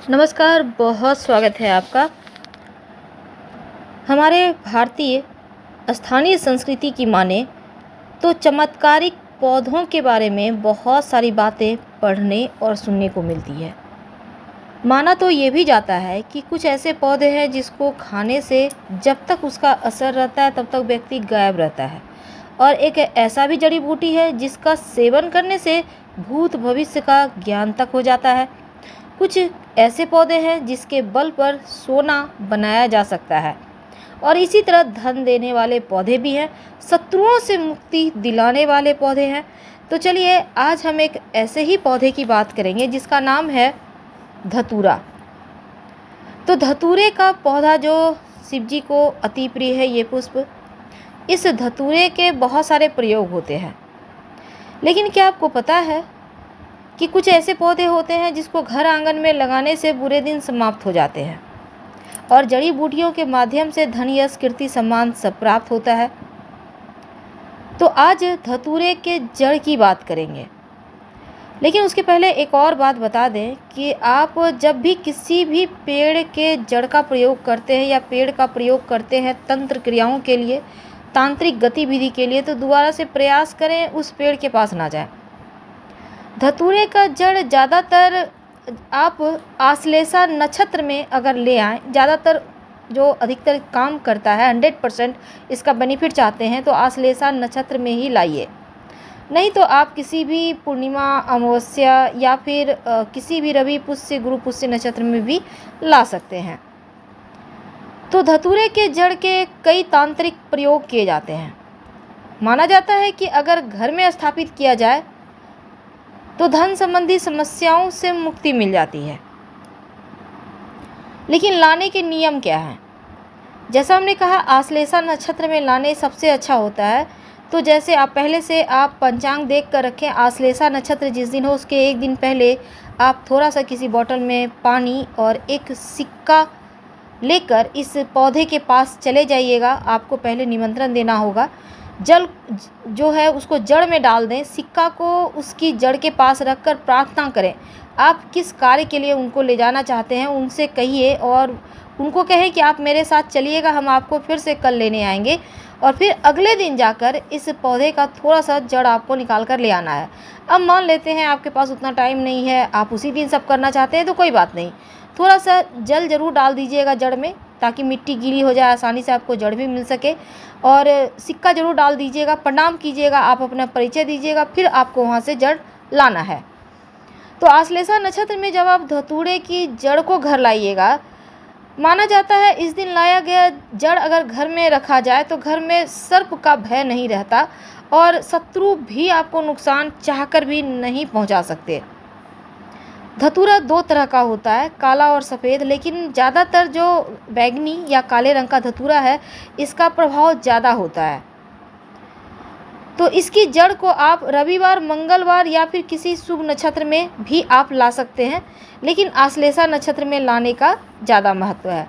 नमस्कार, बहुत स्वागत है आपका। हमारे भारतीय स्थानीय संस्कृति की माने तो चमत्कारिक पौधों के बारे में बहुत सारी बातें पढ़ने और सुनने को मिलती है। माना तो ये भी जाता है कि कुछ ऐसे पौधे हैं जिसको खाने से जब तक उसका असर रहता है तब तक व्यक्ति गायब रहता है, और एक ऐसा भी जड़ी बूटी है जिसका सेवन करने से भूत भविष्य का ज्ञान तक हो जाता है। कुछ ऐसे पौधे हैं जिसके बल पर सोना बनाया जा सकता है, और इसी तरह धन देने वाले पौधे भी हैं, शत्रुओं से मुक्ति दिलाने वाले पौधे हैं। तो चलिए आज हम एक ऐसे ही पौधे की बात करेंगे जिसका नाम है धतूरा। तो धतूरे का पौधा जो शिव जी को अति प्रिय है, ये पुष्प, इस धतूरे के बहुत सारे प्रयोग होते हैं। लेकिन क्या आपको पता है कि कुछ ऐसे पौधे होते हैं जिसको घर आंगन में लगाने से बुरे दिन समाप्त हो जाते हैं, और जड़ी बूटियों के माध्यम से धन यश कीर्ति सम्मान सब प्राप्त होता है। तो आज धतूरे के जड़ की बात करेंगे, लेकिन उसके पहले एक और बात बता दें कि आप जब भी किसी भी पेड़ के जड़ का प्रयोग करते हैं या पेड़ का प्रयोग करते हैं तंत्र क्रियाओं के लिए, तांत्रिक गतिविधि के लिए, तो दोबारा से प्रयास करें उस पेड़ के पास ना जाएं। धतूरे का जड़ ज़्यादातर आप आश्लेषा नक्षत्र में अगर ले आएँ, ज़्यादातर जो अधिकतर काम करता है 100% इसका बेनिफिट चाहते हैं तो आश्लेषा नक्षत्र में ही लाइए। नहीं तो आप किसी भी पूर्णिमा, अमावस्या या फिर किसी भी रवि पुष्य, गुरु पुष्य नक्षत्र में भी ला सकते हैं। तो धतूरे के जड़ के कई तांत्रिक प्रयोग किए जाते हैं। माना जाता है कि अगर घर में स्थापित किया जाए तो धन संबंधी समस्याओं से मुक्ति मिल जाती है। लेकिन लाने के नियम क्या हैं? जैसा हमने कहा, आश्लेषा नक्षत्र में लाने सबसे अच्छा होता है। तो जैसे आप पहले से आप पंचांग देख कर रखें, आश्लेषा नक्षत्र जिस दिन हो उसके एक दिन पहले आप थोड़ा सा किसी बोतल में पानी और एक सिक्का लेकर इस पौधे के पास चले जाइएगा। आपको पहले निमंत्रण देना होगा। जल जो है उसको जड़ में डाल दें, सिक्का को उसकी जड़ के पास रखकर प्रार्थना करें। आप किस कार्य के लिए उनको ले जाना चाहते हैं उनसे कहिए, और उनको कहें कि आप मेरे साथ चलिएगा, हम आपको फिर से कल लेने आएंगे। और फिर अगले दिन जाकर इस पौधे का थोड़ा सा जड़ आपको निकाल कर ले आना है। अब मान लेते हैं आपके पास उतना टाइम नहीं है, आप उसी दिन सब करना चाहते हैं, तो कोई बात नहीं, थोड़ा सा जल ज़रूर डाल दीजिएगा जड़ में, ताकि मिट्टी गीली हो जाए, आसानी से आपको जड़ भी मिल सके। और सिक्का ज़रूर डाल दीजिएगा, प्रणाम कीजिएगा, आप अपना परिचय दीजिएगा, फिर आपको वहाँ से जड़ लाना है। तो आश्लेषा नक्षत्र में जब आप धतूरे की जड़ को घर लाइएगा, माना जाता है इस दिन लाया गया जड़ अगर घर में रखा जाए तो घर में सर्प का भय नहीं रहता, और शत्रु भी आपको नुकसान चाहकर भी नहीं पहुँचा सकते। धतूरा दो तरह का होता है, काला और सफ़ेद, लेकिन ज़्यादातर जो बैंगनी या काले रंग का धतूरा है इसका प्रभाव ज़्यादा होता है। तो इसकी जड़ को आप रविवार, मंगलवार या फिर किसी शुभ नक्षत्र में भी आप ला सकते हैं, लेकिन आश्लेषा नक्षत्र में लाने का ज़्यादा महत्व है।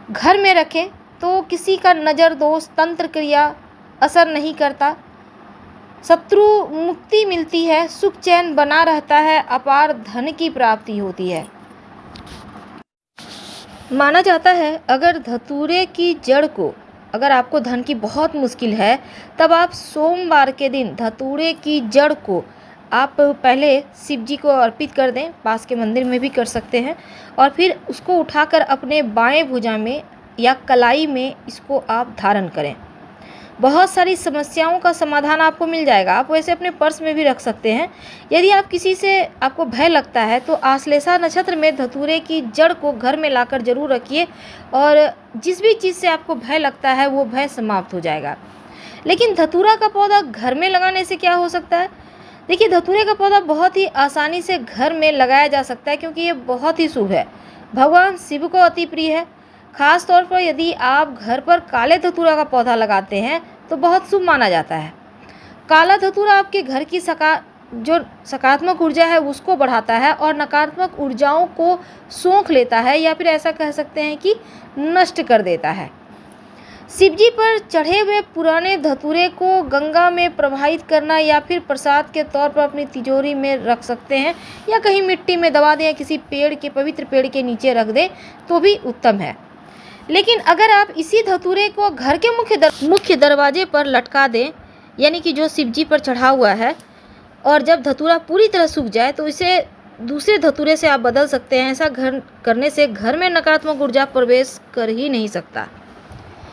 घर में रखें तो किसी का नज़र दोष, तंत्र क्रिया असर नहीं करता, शत्रु मुक्ति मिलती है, सुख चैन बना रहता है, अपार धन की प्राप्ति होती है। माना जाता है अगर धतूरे की जड़ को, अगर आपको धन की बहुत मुश्किल है, तब आप सोमवार के दिन धतूरे की जड़ को आप पहले शिव जी को अर्पित कर दें, पास के मंदिर में भी कर सकते हैं, और फिर उसको उठाकर अपने बाएं भुजा में या कलाई में इसको आप धारण करें। बहुत सारी समस्याओं का समाधान आपको मिल जाएगा। आप वैसे अपने पर्स में भी रख सकते हैं। यदि आप किसी से आपको भय लगता है तो आश्लेषा नक्षत्र में धतूरे की जड़ को घर में लाकर जरूर रखिए, और जिस भी चीज़ से आपको भय लगता है वो भय समाप्त हो जाएगा। लेकिन धतूरा का पौधा घर में लगाने से क्या हो सकता है? देखिए, धतूरे का पौधा बहुत ही आसानी से घर में लगाया जा सकता है, क्योंकि ये बहुत ही शुभ है, भगवान शिव को अति प्रिय है। खास तौर पर यदि आप घर पर काले धतूरा का पौधा लगाते हैं तो बहुत शुभ माना जाता है। काला धतूरा आपके घर की जो सकारात्मक ऊर्जा है उसको बढ़ाता है, और नकारात्मक ऊर्जाओं को सोख लेता है, या फिर ऐसा कह सकते हैं कि नष्ट कर देता है। शिवजी पर चढ़े हुए पुराने धतूरे को गंगा में प्रवाहित करना या फिर प्रसाद के तौर पर अपनी तिजोरी में रख सकते हैं, या कहीं मिट्टी में दबा दें या किसी पवित्र पेड़ के नीचे रख दें तो भी उत्तम है। लेकिन अगर आप इसी धतूरे को घर के मुख्य दरवाजे पर लटका दें, यानी कि जो शिवजी पर चढ़ा हुआ है, और जब धतूरा पूरी तरह सूख जाए तो इसे दूसरे धतूरे से आप बदल सकते हैं। ऐसा करने से घर में नकारात्मक ऊर्जा प्रवेश कर ही नहीं सकता।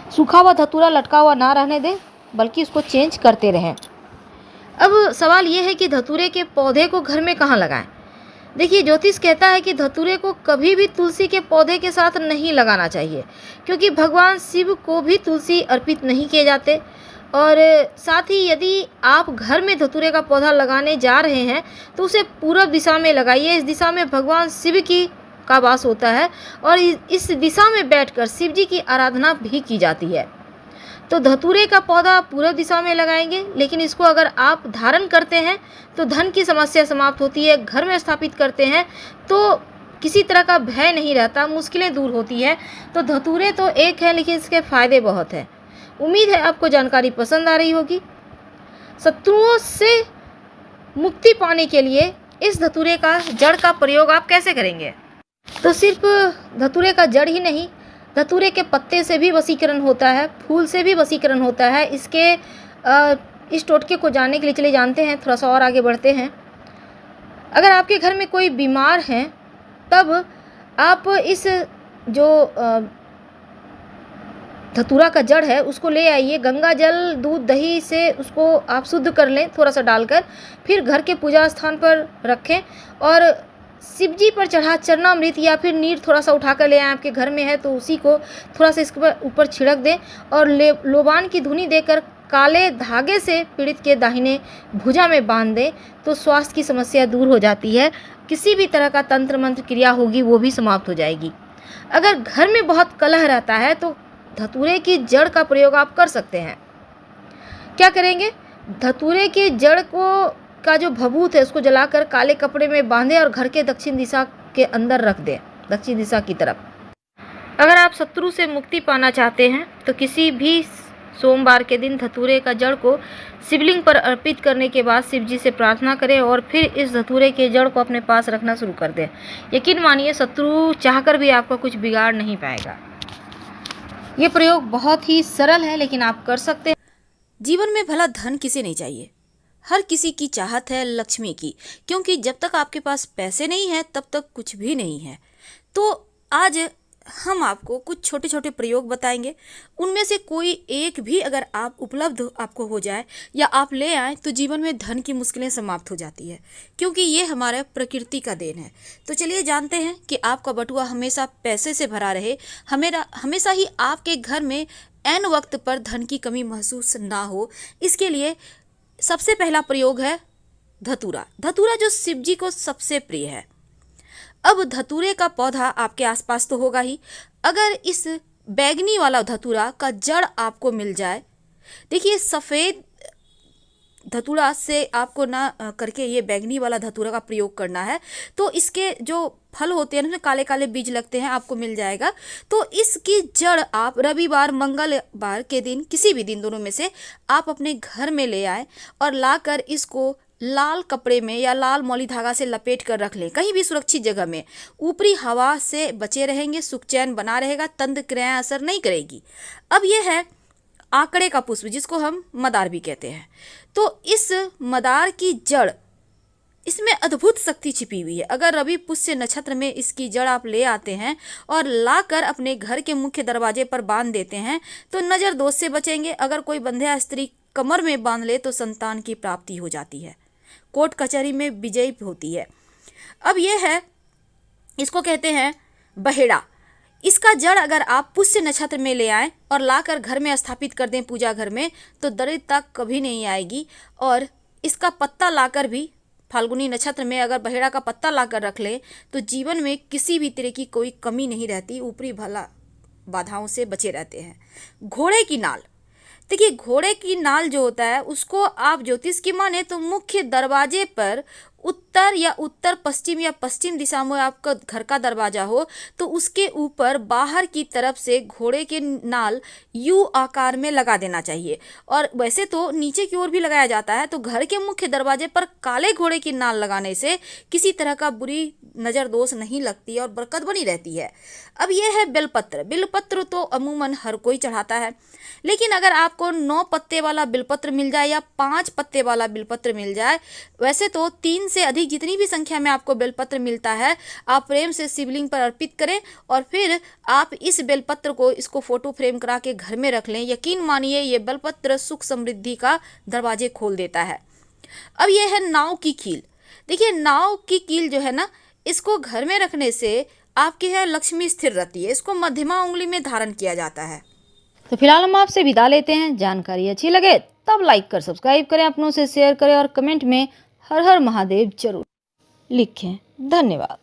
सूखा हुआ धतूरा लटका हुआ ना रहने दें, बल्कि उसको चेंज करते रहें। अब सवाल ये है कि धतूरे के पौधे को घर में कहाँ लगाएं? देखिए, ज्योतिष कहता है कि धतूरे को कभी भी तुलसी के पौधे के साथ नहीं लगाना चाहिए, क्योंकि भगवान शिव को भी तुलसी अर्पित नहीं किए जाते। और साथ ही यदि आप घर में धतूरे का पौधा लगाने जा रहे हैं तो उसे पूर्व दिशा में लगाइए। इस दिशा में भगवान शिव का वास होता है और इस दिशा में बैठकर शिव जी की आराधना भी की जाती है। तो धतूरे का पौधा पूर्व दिशा में लगाएंगे, लेकिन इसको अगर आप धारण करते हैं तो धन की समस्या समाप्त होती है। घर में स्थापित करते हैं तो किसी तरह का भय नहीं रहता, मुश्किलें दूर होती है। तो धतूरे तो एक है, लेकिन इसके फ़ायदे बहुत हैं। उम्मीद है आपको जानकारी पसंद आ रही होगी। शत्रुओं से मुक्ति पाने के लिए इस धतूरे का जड़ का प्रयोग आप कैसे करेंगे? तो सिर्फ धतूरे का जड़ ही नहीं, धतूरे के पत्ते से भी वशीकरण होता है, फूल से भी वशीकरण होता है। इस टोटके को जानने के लिए चलिए जानते हैं, थोड़ा सा और आगे बढ़ते हैं। अगर आपके घर में कोई बीमार है तब आप इस जो धतूरा का जड़ है उसको ले आइए, गंगा जल, दूध, दही से उसको आप शुद्ध कर लें थोड़ा सा डालकर, फिर घर के पूजा स्थान पर रखें और शिवजी पर चढ़ा चरणामृत या फिर नीर थोड़ा सा उठाकर ले आएं। आपके घर में है तो उसी को थोड़ा सा इसके ऊपर छिड़क दें और लोबान की धुनी देकर काले धागे से पीड़ित के दाहिने भुजा में बांध दें तो स्वास्थ्य की समस्या दूर हो जाती है। किसी भी तरह का तंत्र मंत्र क्रिया होगी वो भी समाप्त हो जाएगी। अगर घर में बहुत कलह रहता है तो धतूरे की जड़ का प्रयोग आप कर सकते हैं। क्या करेंगे? धतूरे की जड़ का जो भभूत है उसको जलाकर काले कपड़े में बांधें और घर के दक्षिण दिशा के अंदर रख दें, दक्षिण दिशा की तरफ। अगर आप शत्रु से मुक्ति पाना चाहते हैं तो किसी भी सोमवार के दिन धतूरे का जड़ को शिवलिंग पर अर्पित करने के बाद शिवजी से प्रार्थना करें और फिर इस धतूरे के जड़ को अपने पास रखना शुरू कर दें। यकीन मानिए, शत्रु चाहकर भी आपका कुछ बिगाड़ नहीं पाएगा। ये प्रयोग बहुत ही सरल है, लेकिन आप कर सकते हैं। जीवन में भला धन किसे नहीं चाहिए? हर किसी की चाहत है लक्ष्मी की, क्योंकि जब तक आपके पास पैसे नहीं है तब तक कुछ भी नहीं है। तो आज हम आपको कुछ छोटे छोटे प्रयोग बताएंगे। उनमें से कोई एक भी अगर आप उपलब्ध आपको हो जाए या आप ले आए तो जीवन में धन की मुश्किलें समाप्त हो जाती है, क्योंकि ये हमारे प्रकृति का देन है। तो चलिए जानते हैं कि आपका बटुआ हमेशा पैसे से भरा रहे, हमेशा ही आपके घर में ऐन वक्त पर धन की कमी महसूस ना हो। इसके लिए सबसे पहला प्रयोग है धतूरा। धतूरा जो शिव जी को सबसे प्रिय है। अब धतूरे का पौधा आपके आसपास तो होगा ही। अगर इस बैगनी वाला धतूरा का जड़ आपको मिल जाए, देखिए सफ़ेद धतूरा से आपको ना करके ये बैगनी वाला धतूरा का प्रयोग करना है। तो इसके जो फल होते हैं ना, काले काले बीज लगते हैं, आपको मिल जाएगा। तो इसकी जड़ आप रविवार मंगलवार के दिन, किसी भी दिन दोनों में से आप अपने घर में ले आए और लाकर इसको लाल कपड़े में या लाल मौली धागा से लपेट कर रख लें, कहीं भी सुरक्षित जगह में। ऊपरी हवा से बचे रहेंगे, सुख चैन बना रहेगा, तंत्र क्रियाएं असर नहीं करेगी। अब यह है आंकड़े का पुष्प, जिसको हम मदार भी कहते हैं। तो इस मदार की जड़, इसमें अद्भुत शक्ति छिपी हुई है। अगर रवि पुष्य नक्षत्र में इसकी जड़ आप ले आते हैं और लाकर अपने घर के मुख्य दरवाजे पर बांध देते हैं तो नज़र दोष से बचेंगे। अगर कोई बंध्या स्त्री कमर में बांध ले तो संतान की प्राप्ति हो जाती है, कोर्ट कचहरी में विजयी होती है। अब यह है, इसको कहते हैं बहेड़ा। इसका जड़ अगर आप पुष्य नक्षत्र में ले आएं और लाकर घर में स्थापित कर दें पूजा घर में, तो दरिद्रता कभी नहीं आएगी। और इसका पत्ता लाकर भी फाल्गुनी नक्षत्र में अगर बहेड़ा का पत्ता लाकर रख लें तो जीवन में किसी भी तरह की कोई कमी नहीं रहती, ऊपरी भला बाधाओं से बचे रहते हैं। घोड़े की नाल, देखिए घोड़े की नाल जो होता है उसको आप ज्योतिष की माने तो मुख्य दरवाजे पर उत्तर या उत्तर पश्चिम या पश्चिम दिशा में आपका घर का दरवाजा हो तो उसके ऊपर बाहर की तरफ से घोड़े के नाल यू आकार में लगा देना चाहिए। और वैसे तो नीचे की ओर भी लगाया जाता है। तो घर के मुख्य दरवाजे पर काले घोड़े की नाल लगाने से किसी तरह का बुरी नज़र दोष नहीं लगती और बरकत बनी रहती है। अब यह है बिलपत्र। बिलपत्र तो अमूमन हर कोई चढ़ाता है, लेकिन अगर आपको 9 पत्ते वाला बिलपत्र मिल जाए या 5 पत्ते वाला बिलपत्र मिल जाए, वैसे तो 3 से अधिक जितनी भी संख्या में आपको बेलपत्र मिलता है, आप प्रेम से शिवलिंग पर अर्पित करें और फिर आप इस बेलपत्र को इसको फोटो फ्रेम करा के घर में रख लें। यकीन मानिए ये बेलपत्र सुख समृद्धि का दरवाजे खोल देता है। अब यह है नाव की कील। देखिए, नाव की कील जो है ना, इसको घर में रखने से आपके यहाँ लक्ष्मी स्थिर रहती है। इसको मध्यमा उंगली में धारण किया जाता है। तो फिलहाल हम आपसे विदा लेते हैं। जानकारी अच्छी लगे तब लाइक कर सब्सक्राइब करें, अपनों से शेयर करें और कमेंट में हर हर महादेव जरूर लिखें। धन्यवाद।